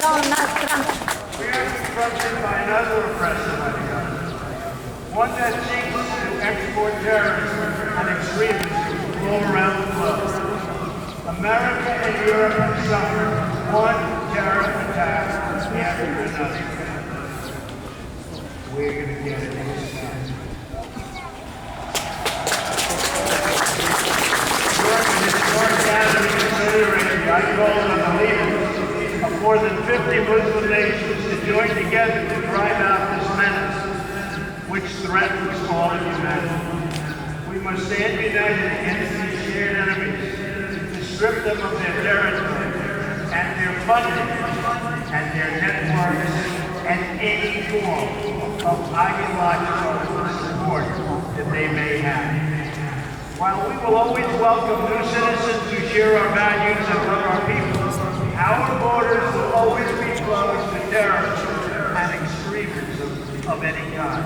Donald Trump. We are confronted by another oppressive ideology, one that seeks to export terrorism and extremism all around the globe. America and Europe have suffered one terror attack after another. We're going to get it this time. During the historic gathering in Saudi Arabia, I called on the leaders of more than 50 Muslim nations to join together to drive out this menace, which threatens all of humanity. We must stand united against these shared enemies, to strip them of their territory, and their funding, and their networks, and any form of ideological support that they may have. While we will always welcome new citizens who share our values and love our people, our borders will always be closed to terrorism and extremism of any kind.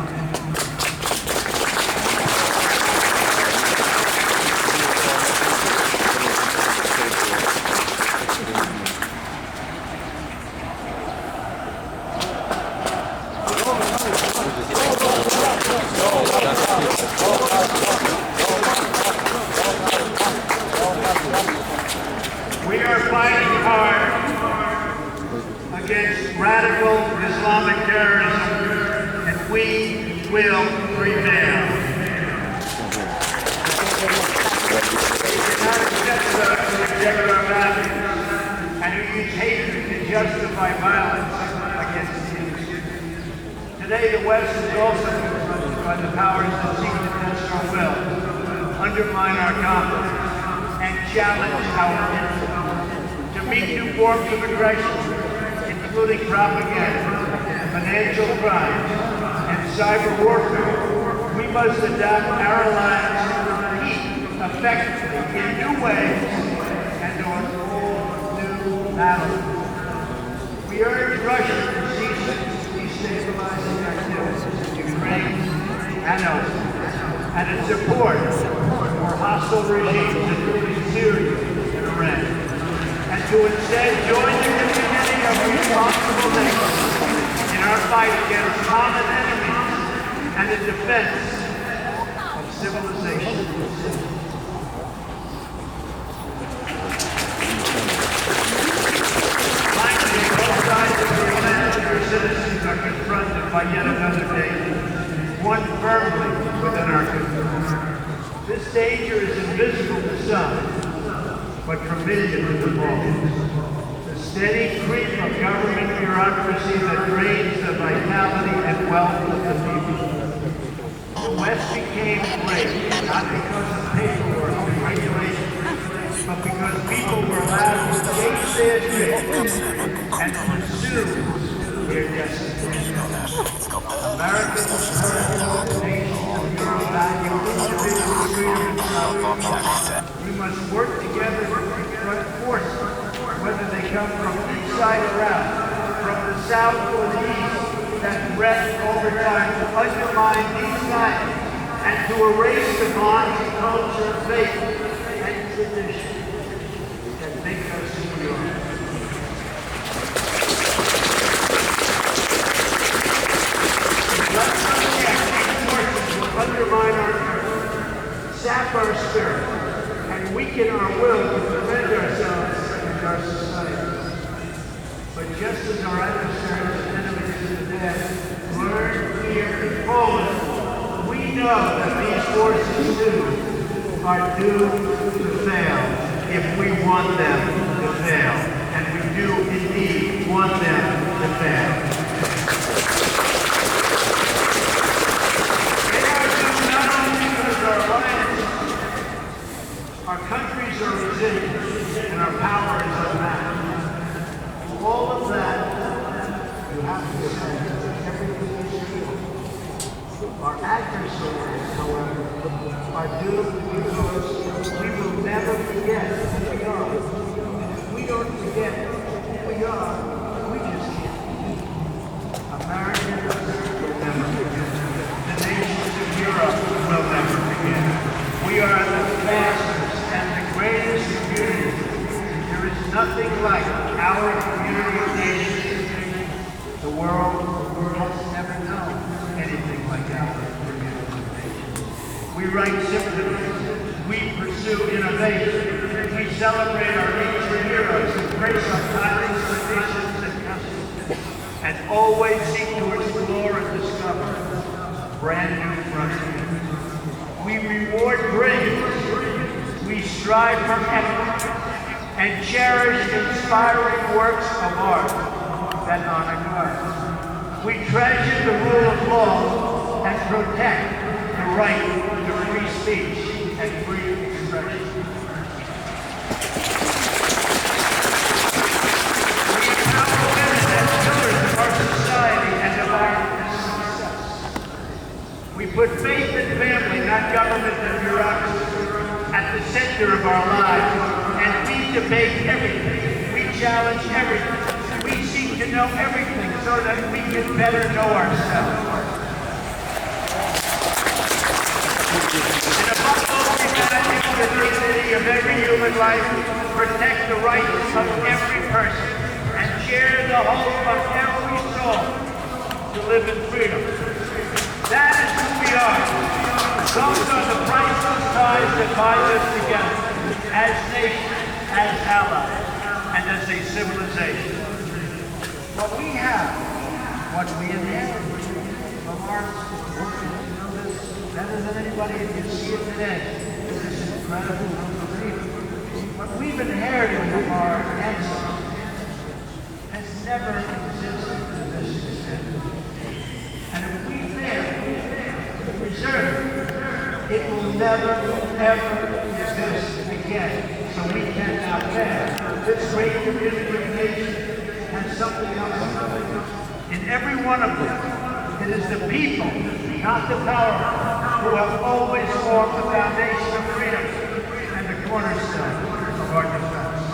We are fighting hard against radical Islamic terrorism, and we will prevail. We cannot accept those who reject our values and who use hatred to justify violence against the innocent. Today, the West is also confronted by the powers that seek to test our will, undermine our confidence, and challenge our influence. To meet new forms of aggression, including propaganda, financial crimes, and cyber warfare, we must adapt our lives to compete effectively in new ways and on all new battlefields. We urge Russia to cease destabilizing activities in Ukraine and elsewhere, and its support for hostile regimes, including Syria and Iran, and to instead join the community of responsible nations in our fight against common enemies and in defense of civilization. Finally, both sides of the Atlantic, our citizens are confronted by yet another danger, one firmly within our control. This danger is invisible to some, but familiar to the multitude. The steady creep of government bureaucracy that drains the vitality and wealth of the people. The West became great, not because of paperwork and regulations, but because people were allowed to chase their dreams and pursue their destiny. Americans, nations of Europe value individual freedom and sovereignty. We must work together to confront forces, whether they come from inside or out, from the south or the east, that threaten over time to undermine these values and to erase the bonds of culture, faith, and tradition that make us who we are. Let's not forget these forces will undermine our courage, sap our spirit, and weaken our will to defend ourselves and our society. But just as our adversaries and enemies in the past learned here in Poland, we know that these forces too are doomed to fail if we want them to fail. And we do indeed want them to fail. They are doomed not only because our alliances, our countries are resilient, and our power is unmatched. All of that, you have to say, everything is true. Our adversaries, however, are doomed because we will never forget who we are. If we don't forget who we are, we just can't. Americans will never forget. The nations of Europe will never forget. We are the fastest and the greatest community. There is nothing like our community of nations world has never known anything like ours. We write symphonies. We pursue innovation. We celebrate our ancient heroes, embrace our timeless traditions and customs, and always seek to explore and discover brand new frontiers. We reward brilliance. We strive for excellence and cherish inspiring works of art that honor God. We treasure the rule of law and protect the right to free speech and free expression. We empower women as pillars of our society and of our success. We put faith in family, not government and bureaucracy, at the center of our lives, and we debate everything. We challenge everything. We seek to know everything so that we can better know ourselves. And above all, we value the dignity of every human life, protect the rights of every person, and share the hope of every soul to live in freedom. That is who we are. Those are the priceless ties that bind us together as nations, as allies, and as a civilization. What we have, what we inherit from our better than anybody, and you see it today, this incredible group of people. What we've inherited from our ancestors has never existed to this extent. And if we fail to preserve it, it will never, ever exist again. So we cannot fail. This great communication has something else. In every one of them, it is the people, not the powerful, who have always formed the foundation of freedom and the cornerstone of our defense.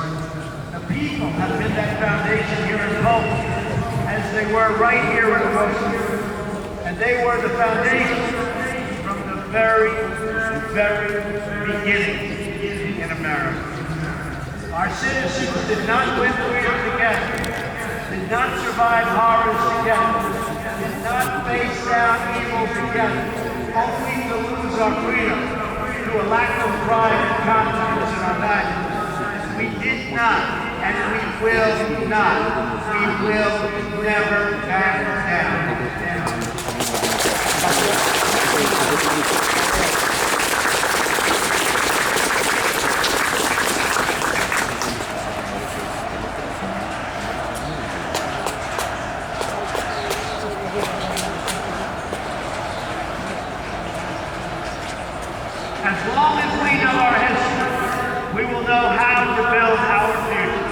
The people have been that foundation here in Poland, as they were right here in Warszawa. And they were the foundation from the very, very beginning in America. Our citizens did not win freedom together, did not survive horrors together, did not face down evil together, only to lose our freedom through a lack of pride and confidence in our values. We did not, and we will not. We will never back down. As long as we know our history, we will know how to build our future.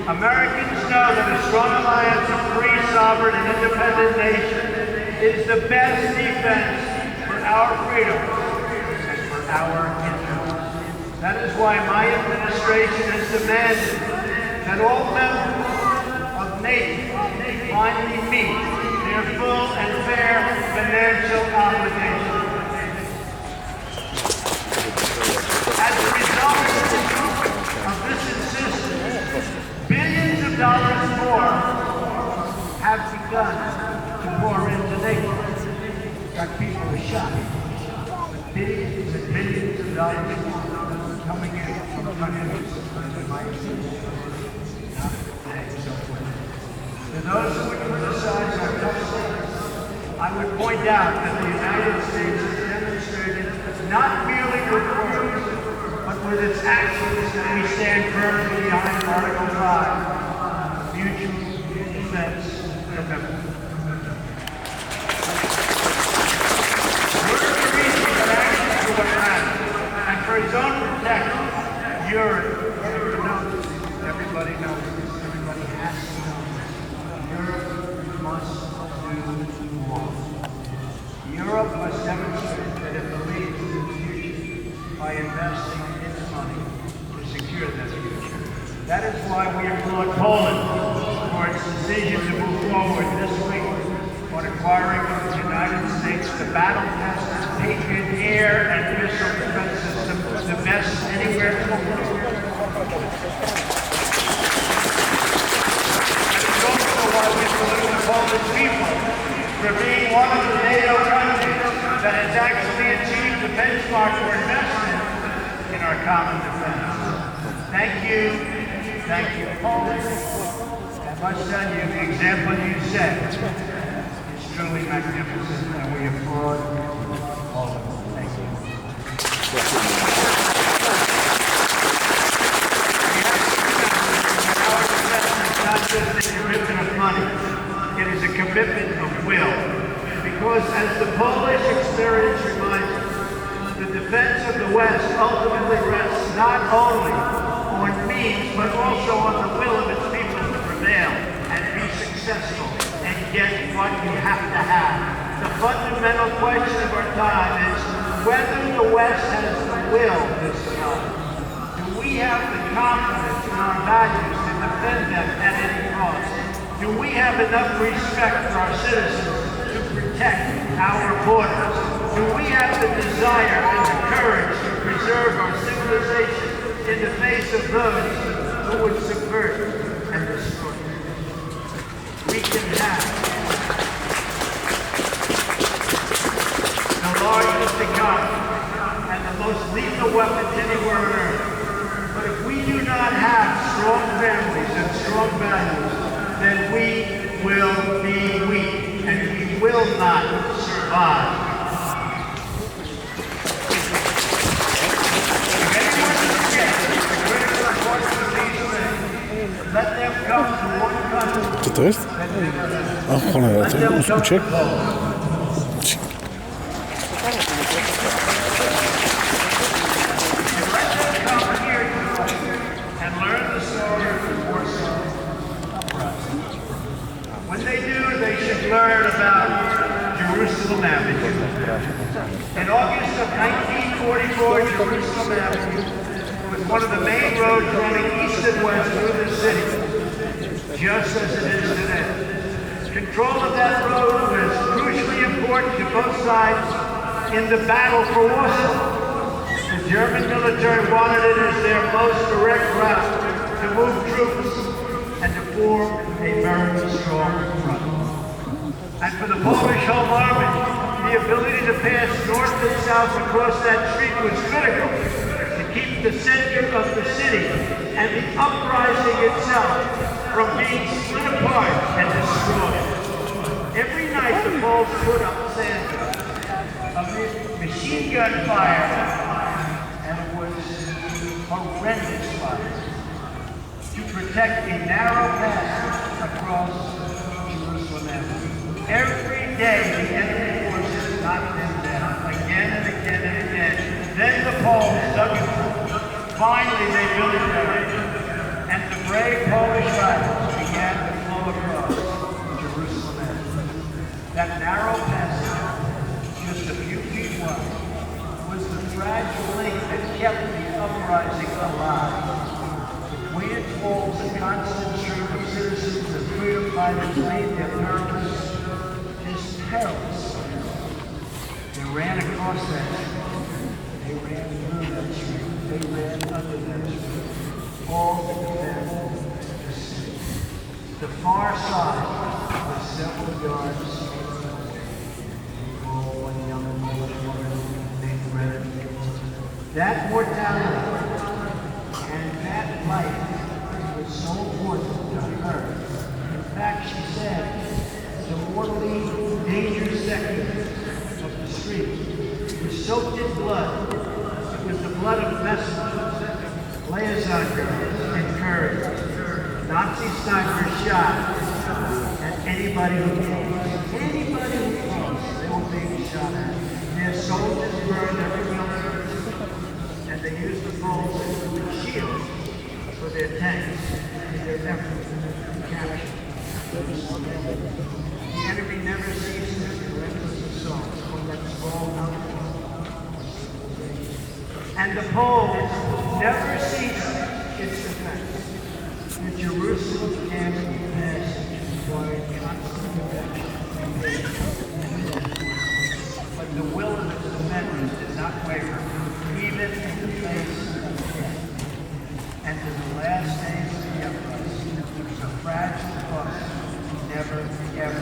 Americans know that a strong alliance of free, sovereign, and independent nations is the best defense for our freedom and for our interests. That is why my administration has demanded that all members of NATO finally meet their full and fair financial obligations. As a result of this insistence, billions of dollars more have begun to pour into NATO. Our people are shocked. With billions and billions of dollars more coming in from countries that might not today. To those who would criticize our tough stance, I would point out that the United States has demonstrated not merely with words, but with its actions, that we stand firmly behind Article 5, mutual defense commitment. We're the reason that actions for what matters, and for its own protection, everybody knows this, everybody has to know this. Europe must do more. Europe must demonstrate that it believes in its future by investing its money to secure that future. That is why we applaud Poland for its decision to move forward this week on acquiring from the United States the battle-tested Patriot air and missile defense system, the best anywhere in the world. That is also why we salute the Polish Polish people for being one of the NATO countries that has actually achieved the benchmark for investment in our common defense. Thank you, Polish. I must tell you, the example you set is truly magnificent, and we applaud all of them. Thank you. Our investment is not just a commitment of money, it is a commitment of will. Because as the Polish experience reminds us, the defense of the West ultimately rests not only on means, but also on the will of its people to prevail and be successful and get what you have to have. The fundamental question of our time is whether the West has the will this time. Do we have the confidence in our values to defend them at any cost? Do we have enough respect for our citizens to protect our borders? Do we have the desire and the courage to preserve our civilization in the face of those who would subvert and destroy it? We can have the largest economy and the most lethal weapons anywhere on earth. But if we do not have strong families and strong values, then we will be weak and we will not survive. Co to jest? O cholera, to uciekł. When they do, they should learn about Jerusalem Avenue. In August of 1944, Jerusalem Avenue was one of the main roads running east and west through the city, just as it is today. Control of that road was crucially important to both sides in the battle for Warsaw. The German military wanted it as their most direct route to move troops and to form a very strong front. And for the Polish Home Army, the ability to pass north and south across that street was critical to keep the center of the city and the uprising itself from being split apart and destroyed. Every night the Poles put up sandbags amid machine gun fire, and it was horrendous fire, to protect a narrow passage across Jerusalem Avenue. Every day the enemy forces knocked them down, again and again and again. Then the Poles dug it through. Finally they built it there, and the brave Polish riders began to flow across Jerusalem Avenue. That narrow passage, just a few feet wide, was the fragile link that kept the uprising alive. Between its walls, a constant stream of citizens and freedom fighters made their perilous, They ran across that street. They ran through that street. They ran under that street. All to defend the city. The far side was several yards away. One young Polish woman named Greta. That mortality and that life was so important to her. In fact, she said, the mortally dangerous sector of the street was soaked in blood. It was the blood of messengers, liaison girls, and courage. Nazi snipers shot at anybody who came. Anybody who came, they were being shot at. Their soldiers burned every building, and they used the Poles as shields for their tanks in their efforts to capture. The enemy never ceases to relentless assaults on that small outpost. And the Poles never ceased its defense. The Jerusalem Avenue passage required constant protection. But the will of its defenders did not waver, even in the face of death. And to the last days of the uprising, the fragile bus never ever,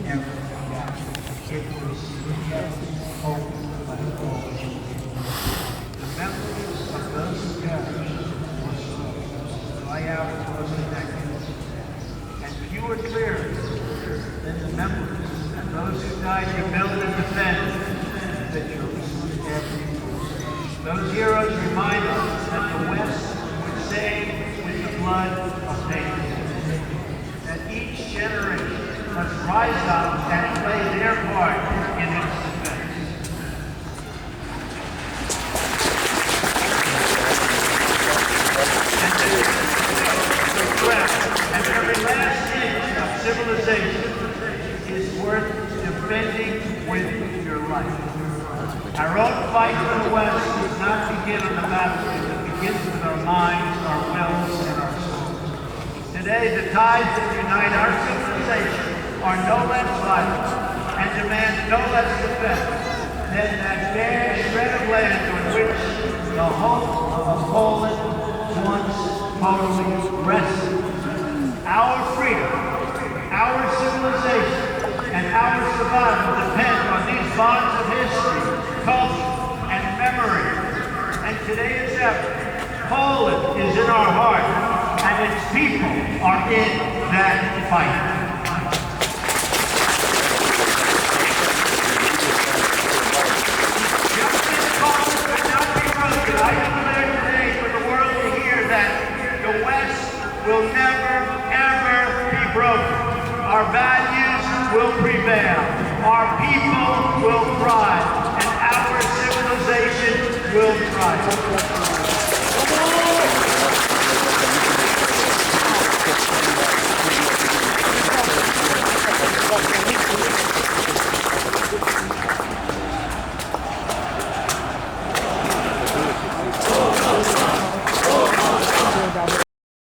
ever forgot. It was kept open by all. The memories of those who perished will fly out across the decades, and fewer clearer than the memories of those who died to build and defend the Jerusalem every day. Those heroes remind us that the West was saved with the blood of patriots, that each generation must rise up and play their part in its defense. And every last inch of civilization is worth defending with your life. Our own fight for the West does not begin on the battlefield. It begins with our minds, our wills, and our souls. Today, the ties that unite our civilization are no less vital and demand no less defense than that bare shred of land on which the hope of Poland once totally rested. Our freedom, our civilization, and our survival depend on these bonds of history, culture, and memory. And today as ever, Poland is in our heart, and its people are in that fight. Justice causes could not be broken. I declare today for the world to hear that the West will never, ever be broken. Our values will prevail. Our people will thrive. And our civilization will thrive.